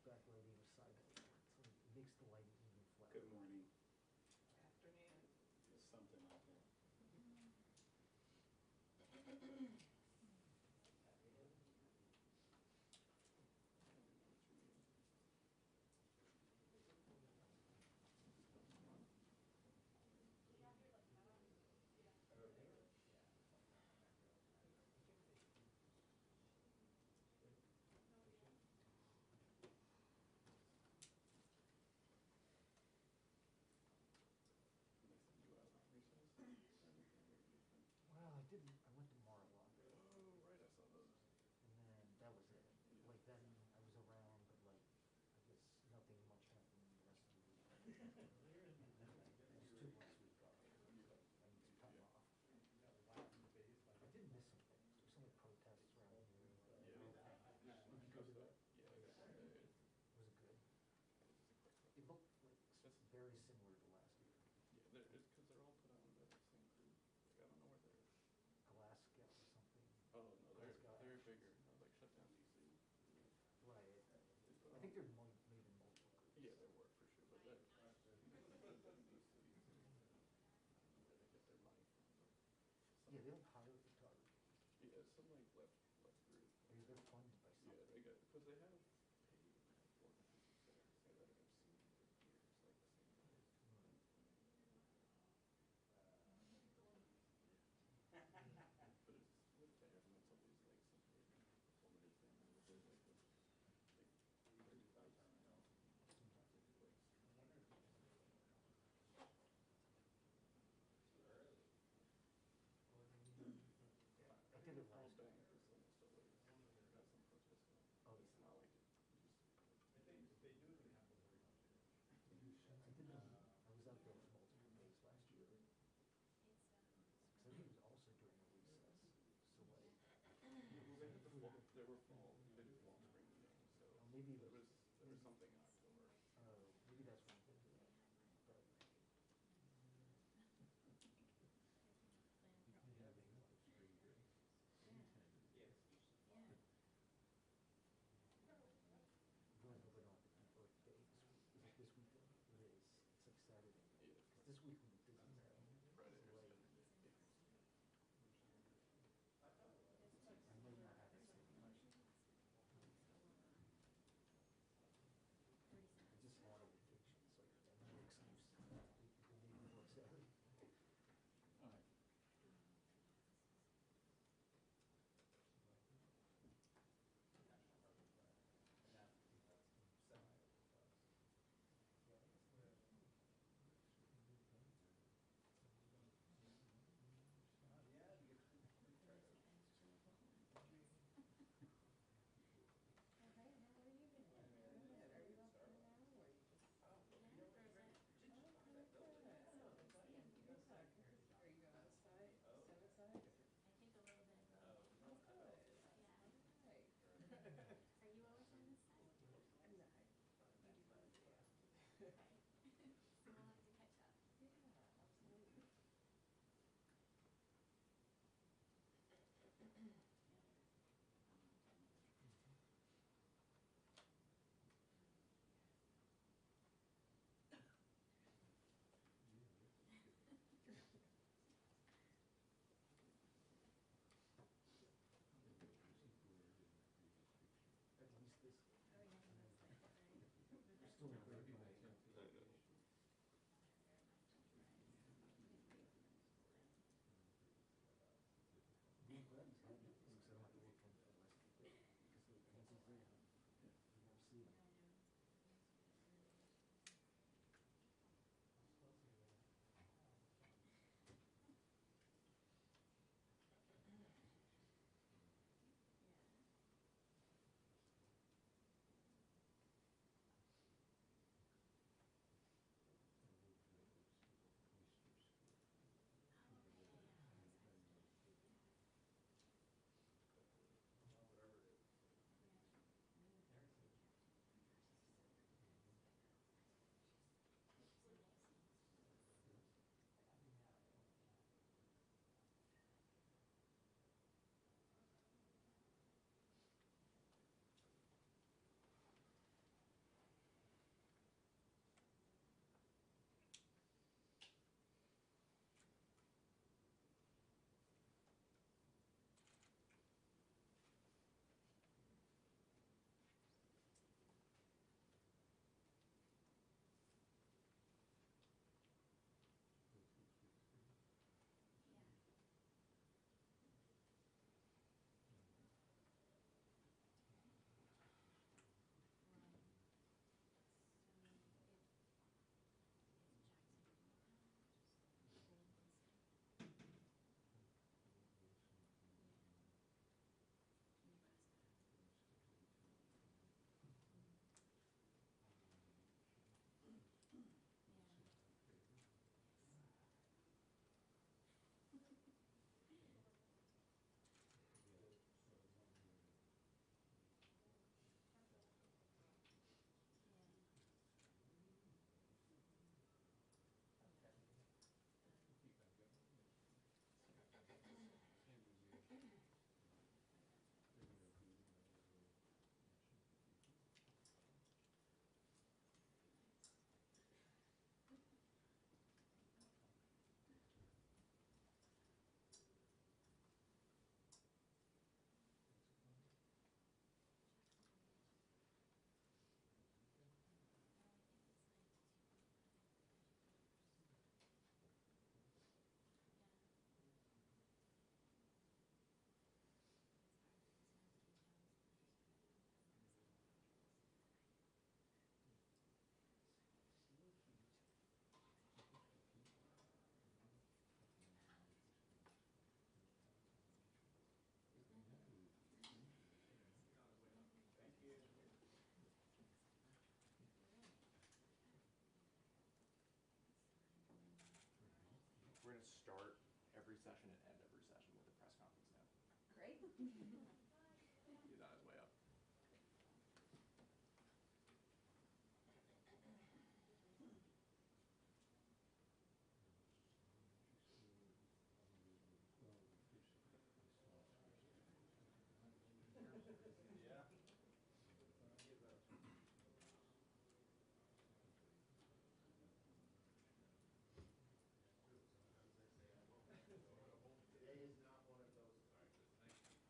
backlighting or side lighting, so it makes the light even flatter. Good morning. Afternoon. Just something like that. Well, I went to Marlock. Oh, right, I saw those. And then that was it. Like then I was around, but like, I guess nothing much happened the rest of the week. Just 2 months week off. I need some time off. I did miss some things. There's some like protests around here. Yeah. Did you go to that? Yeah, I guess I did. Was it good? It looked like very similar to last year. Yeah, it's because they're all put on the same group. Like, I don't know where they're. Glasgow or something. Oh, no, Glasgow they're Actions. bigger. No, like shut down DC. Right. I think they're made in multiple groups. Yeah, they were for sure, but that. Where they get their money from. Yeah, they don't hire photographers. Yeah, some like left group. They're funded by something. Yeah, they got, because they have paid organizations that say that I've seen for years, like the same way. But it's with the everyone's always like some big performative thing. Like 30,000 now. Sometimes it's like. I did it last Bang, time. it's almost always got some protest going. Oh, It's yeah. not like it. Just, I think if they do, they have to worry about it. I did I was out there for multiple days last year. Because I think it was also during the recess. So like, they were fall, they do fall spring meetings, so Oh, maybe there was something in October. maybe that's what I'm thinking of. But I'm going over on the Earth Day. Is it this weekend? It is. It's like Saturday. Yeah. Because this week we did Disney. Friday So or like, Saturday. I might not have the same much. going to start every session and end every session with a press conference now. Great. He's on his way up.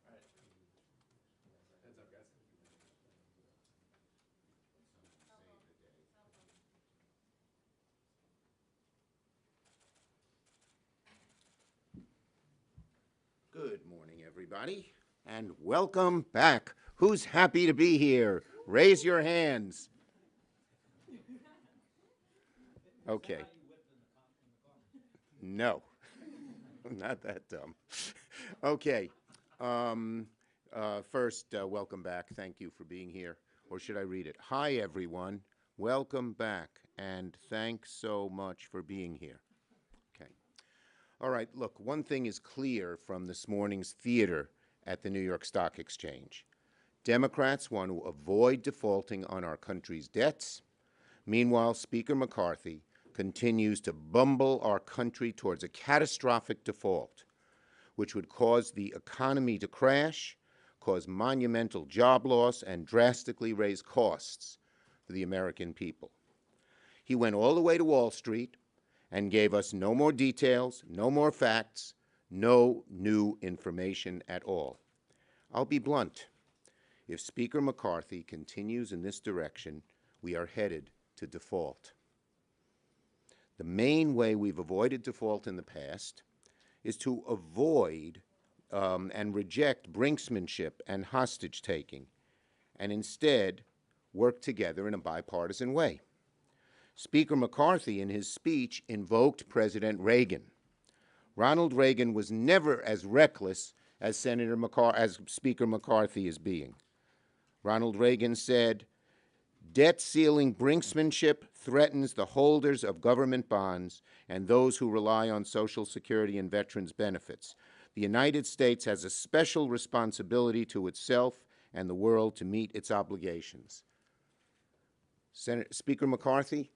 All right. Heads up, guys. Good morning, everybody, and welcome back. Who's happy to be here? Raise your hands. Okay. No, not that dumb. Okay. First, welcome back. Thank you for being here. Or should I read it? Hi, everyone. Welcome back, and thanks so much for being here. Okay. All right, look, one thing is clear from this morning's theater at the New York Stock Exchange. Democrats want to avoid defaulting on our country's debts. Meanwhile, Speaker McCarthy continues to bumble our country towards a catastrophic default, which would cause the economy to crash, cause monumental job loss, and drastically raise costs for the American people. He went all the way to Wall Street and gave us no more details, no more facts, no new information at all. I'll be blunt. If Speaker McCarthy continues in this direction, we are headed to default. The main way we've avoided default in the past is to avoid and reject brinksmanship and hostage-taking, and instead work together in a bipartisan way. Speaker McCarthy, in his speech, invoked President Reagan. Ronald Reagan was never as reckless as Speaker McCarthy is being. Ronald Reagan said, "Debt ceiling brinksmanship threatens the holders of government bonds and those who rely on Social Security and veterans' benefits. The United States has a special responsibility to itself and the world to meet its obligations." Speaker McCarthy,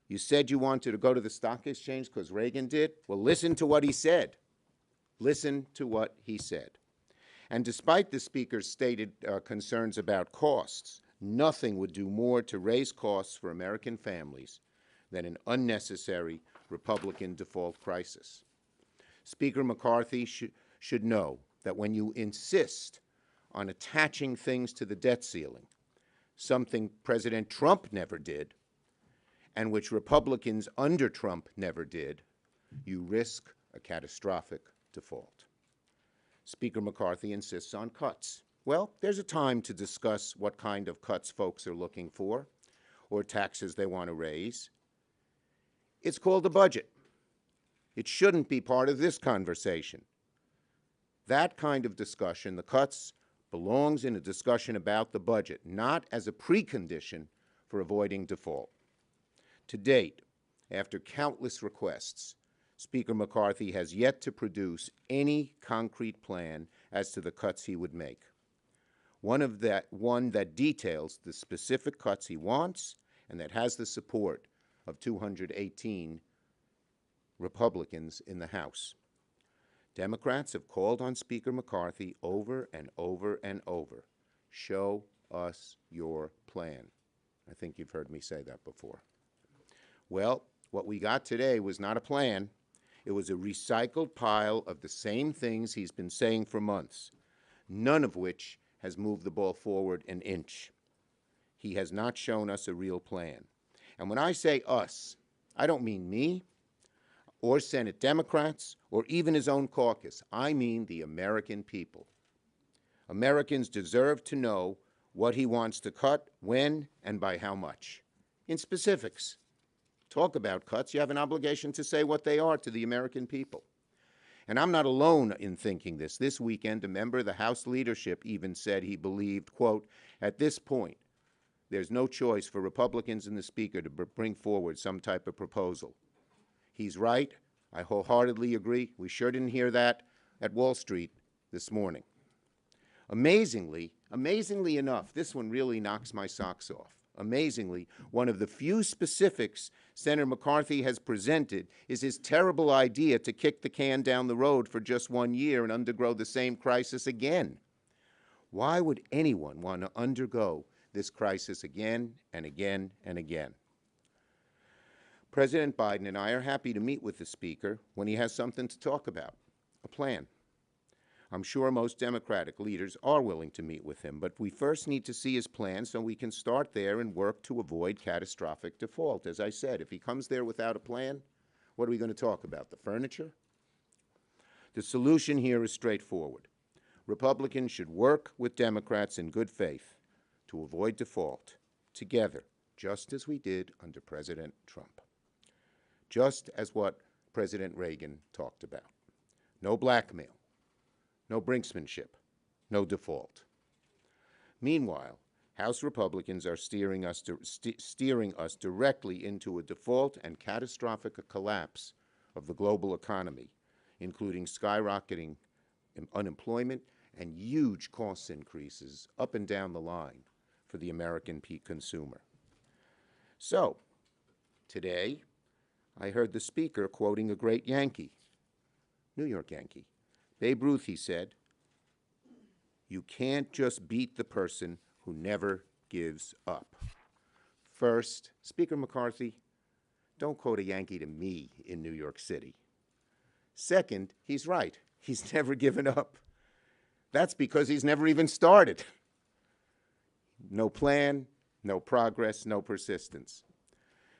you said you wanted to go to the stock exchange because Reagan did? Well, listen to what he said. Listen to what he said. And despite the Speaker's stated concerns about costs, nothing would do more to raise costs for American families than an unnecessary Republican default crisis. Speaker McCarthy should know that when you insist on attaching things to the debt ceiling, something President Trump never did, and which Republicans under Trump never did, you risk a catastrophic default. Speaker McCarthy insists on cuts. Well, there's a time to discuss what kind of cuts folks are looking for or taxes they want to raise. It's called a budget. It shouldn't be part of this conversation. That kind of discussion, the cuts, belongs in a discussion about the budget, not as a precondition for avoiding default. To date, after countless requests, Speaker McCarthy has yet to produce any concrete plan as to the cuts he would make. One that details the specific cuts he wants and that has the support of 218 Republicans in the House. Democrats have called on Speaker McCarthy over and over and over. Show us your plan. I think you've heard me say that before. Well, what we got today was not a plan. It was a recycled pile of the same things he's been saying for months, none of which has moved the ball forward an inch. He has not shown us a real plan. And when I say us, I don't mean me or Senate Democrats or even his own caucus. I mean the American people. Americans deserve to know what he wants to cut, when, and by how much. In specifics. Talk about cuts, you have an obligation to say what they are to the American people. And I'm not alone in thinking this. This weekend, a member of the House leadership even said he believed, quote, "At this point, there's no choice for Republicans and the Speaker to bring forward some type of proposal." He's right. I wholeheartedly agree. We sure didn't hear that at Wall Street this morning. Amazingly enough, this one really knocks my socks off. Amazingly, one of the few specifics Senator McCarthy has presented is his terrible idea to kick the can down the road for just 1 year and undergo the same crisis again. Why would anyone want to undergo this crisis again and again and again? President Biden and I are happy to meet with the Speaker when he has something to talk about, a plan. I'm sure most Democratic leaders are willing to meet with him, but we first need to see his plan so we can start there and work to avoid catastrophic default. As I said, if he comes there without a plan, what are we going to talk about? The furniture? The solution here is straightforward. Republicans should work with Democrats in good faith to avoid default together, just as we did under President Trump. Just as what President Reagan talked about. No blackmail. No brinksmanship, no default. Meanwhile, House Republicans are steering us directly into a default and catastrophic collapse of the global economy, including skyrocketing unemployment and huge cost increases up and down the line for the American consumer. So, today, I heard the Speaker quoting a great Yankee, New York Yankee. Babe Ruth, he said, you can't just beat the person who never gives up. First, Speaker McCarthy, don't quote a Yankee to me in New York City. Second, he's right. He's never given up. That's because he's never even started. No plan, no progress, no persistence.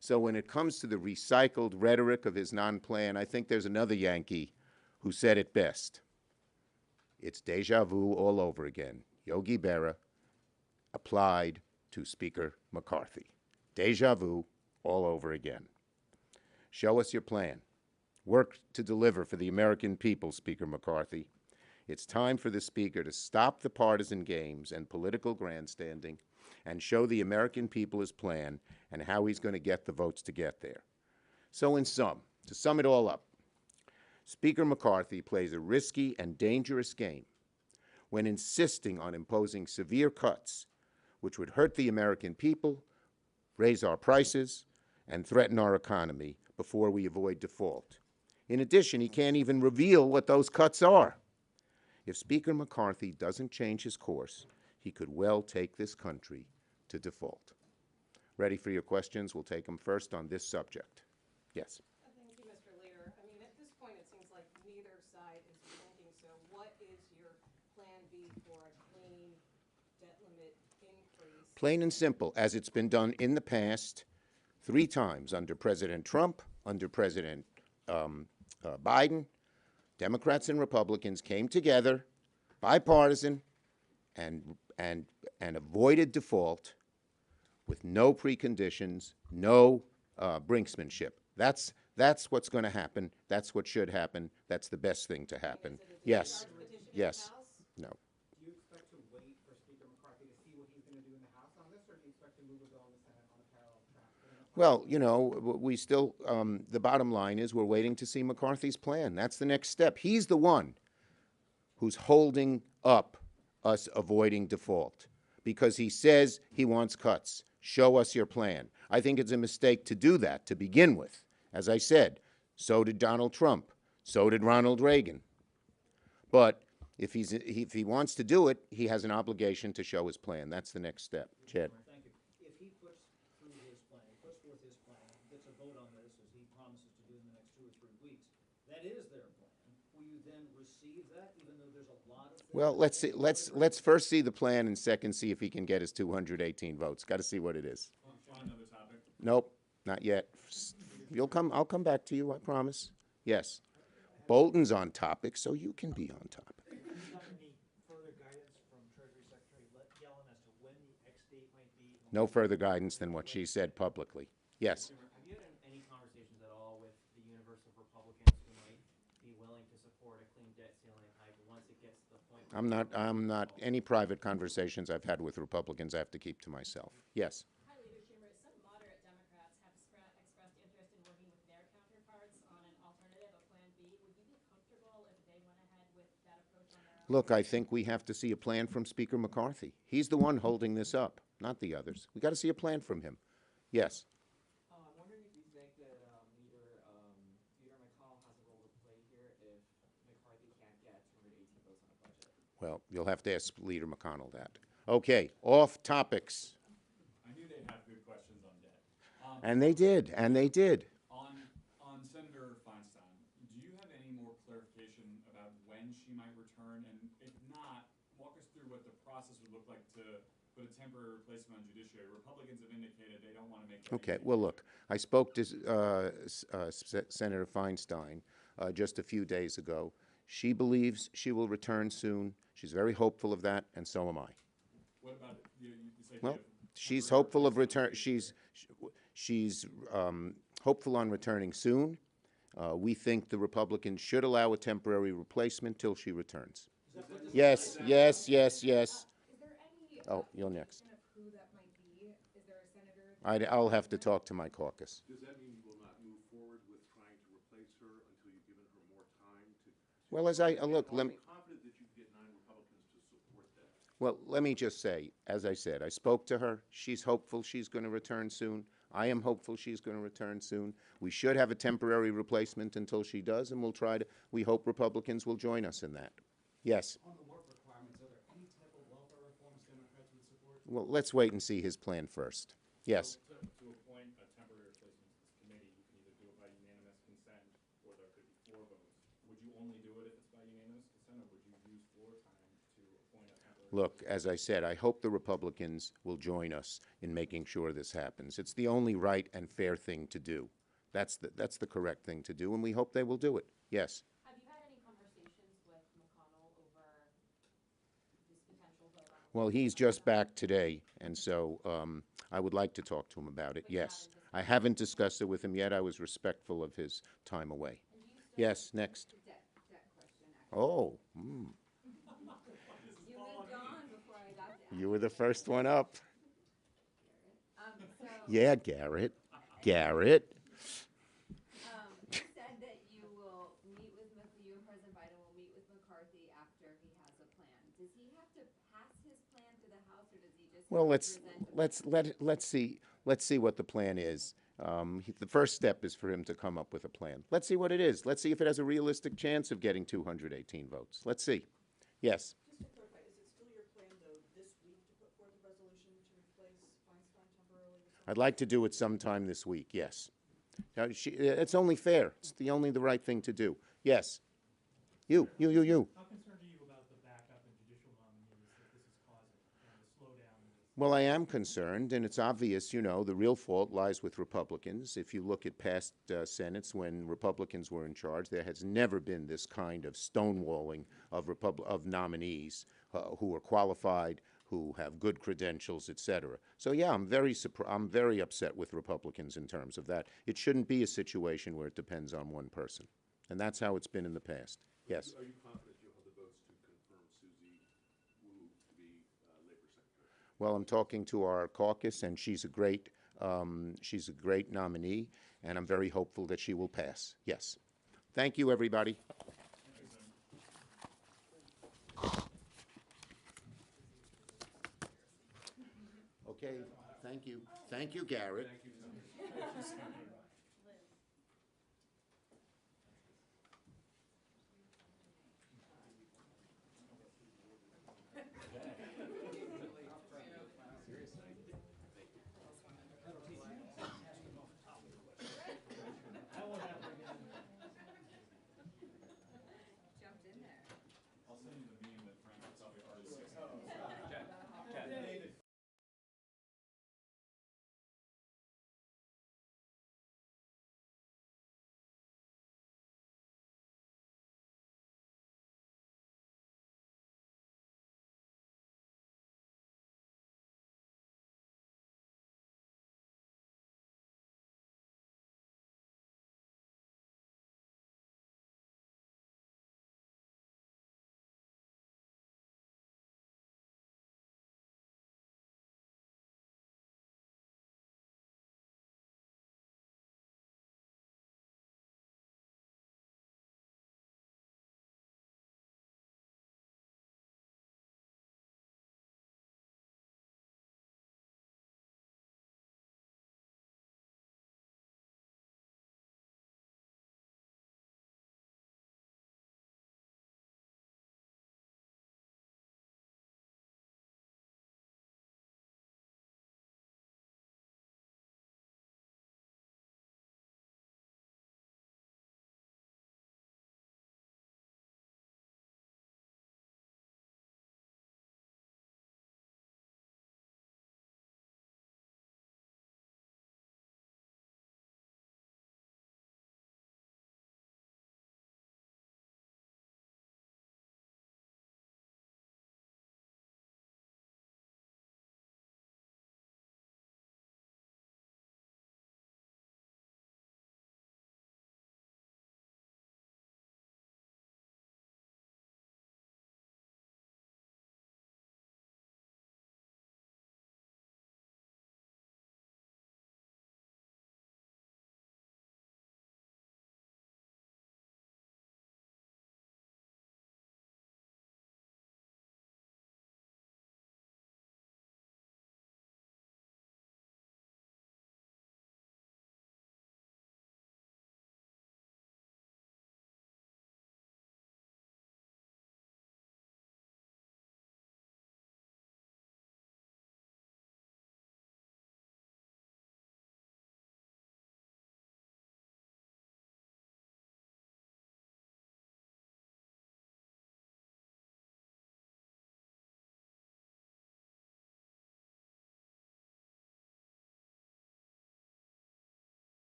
So when it comes to the recycled rhetoric of his non-plan, I think there's another Yankee who said it best. It's deja vu all over again. Yogi Berra applied to Speaker McCarthy. Deja vu all over again. Show us your plan. Work to deliver for the American people, Speaker McCarthy. It's time for the Speaker to stop the partisan games and political grandstanding and show the American people his plan and how he's going to get the votes to get there. So in sum, to sum it all up, Speaker McCarthy plays a risky and dangerous game when insisting on imposing severe cuts which would hurt the American people, raise our prices, and threaten our economy before we avoid default. In addition, he can't even reveal what those cuts are. If Speaker McCarthy doesn't change his course, he could well take this country to default. Ready for your questions? We'll take them first on this subject. Yes. Thank you, Mr. Leader. I mean, at this point, it seems like neither side is thinking. So what is your plan B for a clean debt limit increase? Plain and simple, as it's been done in the past 3 times under President Trump, under President Biden. Democrats and Republicans came together, bipartisan, and avoided default with no preconditions, no brinksmanship. That's what's going to happen. That's what should happen. That's the best thing to happen. Yes. Yes. No. Do you expect to wait for Speaker McCarthy to see what he's going to do in the House on this, or do you expect to move a bill in the Senate on a parallel track? Well, you know, we still, the bottom line is we're waiting to see McCarthy's plan. That's the next step. He's the one who's holding up us avoiding default because he says he wants cuts. Show us your plan. I think it's a mistake to do that to begin with. As I said, so did Donald Trump. So did Ronald Reagan. But if he wants to do it, he has an obligation to show his plan. That's the next step. Chad. Thank you. If he puts through his plan, puts forth his plan, gets a vote on this as he promises to do in the next 2 or 3 weeks, that is their plan. Will you then receive that, even though there's a lot of things? Well, let's see. Let's first see the plan, and second see if he can get his 218 votes. Got to see what it is. On another topic. Nope, not yet. I'll come back to you. I promise. Yes. Bolton's on topic, so you can be on topic. Have you gotten any further guidance from Treasury Secretary Yellen as to when the X date might be? No further guidance than what she said publicly. Yes. Have you had any conversations at all with the universe of Republicans who might be willing to support a clean debt ceiling hike once it gets to the point? I'm not. Any private conversations I've had with Republicans, I have to keep to myself. Yes. Hi, Leader Schumer. Some moderate Democrats have expressed interest in working with their counterparts on an alternative Look, I think we have to see a plan from Speaker McCarthy. He's the one holding this up, not the others. We got to see a plan from him. Yes. I'm wondering if you think that Leader McConnell has a role to play here if McCarthy can't get 218 votes on a budget. Well, you'll have to ask Leader McConnell that. Okay, off topics. I knew they'd have good questions on debt. And they did, and they did. On Senator Feinstein, do you have any more clarification about when she might return? And if not, walk us through what the process would look like to put a temporary replacement on judiciary. Republicans have indicated they don't want to make that. Okay, well, look, I spoke to Senator Feinstein just a few days ago. She believes she will return soon. She's very hopeful of that, and so am I. What about you say Well, you have she's temporary hopeful of replacement? return. She's hopeful on returning soon. We think the Republicans should allow a temporary replacement till she returns. Yes, yes, yes, yes. Is there any? Oh, you're next. Of who that might be? Is there a senator? I'll have to talk to my caucus. Does that mean you will not move forward with trying to replace her until you've given her more time to? Well, as I look, Are you confident that you can get 9 Republicans to support that? well, let me just say, as I said, I spoke to her. She's hopeful she's going to return soon. I am hopeful she's going to return soon. We should have a temporary replacement until she does, and we hope Republicans will join us in that. Yes. On the work requirements, are there any type of welfare reforms Democrats would support? Well, let's wait and see his plan first. Yes. To appoint a temporary replacement to this committee, you can either do it by unanimous consent, or there could be 4 votes. Would you only do it if it's by unanimous consent, or would you use floor time to appoint a temporary? Look, as I said, I hope the Republicans will join us in making sure this happens. It's the only right and fair thing to do. That's the correct thing to do, and we hope they will do it. Yes. Have you had any conversations with McConnell over this potential vote on? Well, he's just back today, and so I would like to talk to him about it. Yes. I haven't discussed it with him yet. I was respectful of his time away. Yes, next. Debt question, actually. Oh, You moved on before I got to you were the first one up. So, Yeah, Garrett. Garrett. you said that you and President Biden will meet with McCarthy after he has a plan. Does he have to pass his plan to the House, or does he just? Well, have to present a let's see what the plan is. The first step is for him to come up with a plan. Let's see what it is. Let's see if it has a realistic chance of getting 218 votes. Let's see. Yes. Just to clarify, is it still your plan, though, this week to put forth a resolution to replace Feinstein temporarily with someone? I'd like to do it sometime this week. Yes. Now, it's only fair. It's the right thing to do. Yes. You. How concerned are you about the backup in judicial nominees that this is causing and the slowdown in this? Well, I am concerned, and it's obvious, the real fault lies with Republicans. If you look at past Senates when Republicans were in charge, there has never been this kind of stonewalling of nominees who are qualified, who have good credentials, et cetera. So, yeah, I'm very upset with Republicans in terms of that. It shouldn't be a situation where it depends on one person, and that's how it's been in the past. Yes. Are you confident you'll have the votes to confirm Susie Wu to be Labor Secretary? Well, I'm talking to our caucus, and she's a great nominee, and I'm very hopeful that she will pass. Yes. Thank you, everybody. Okay. Thank you. Thank you, Garrett. Thank you.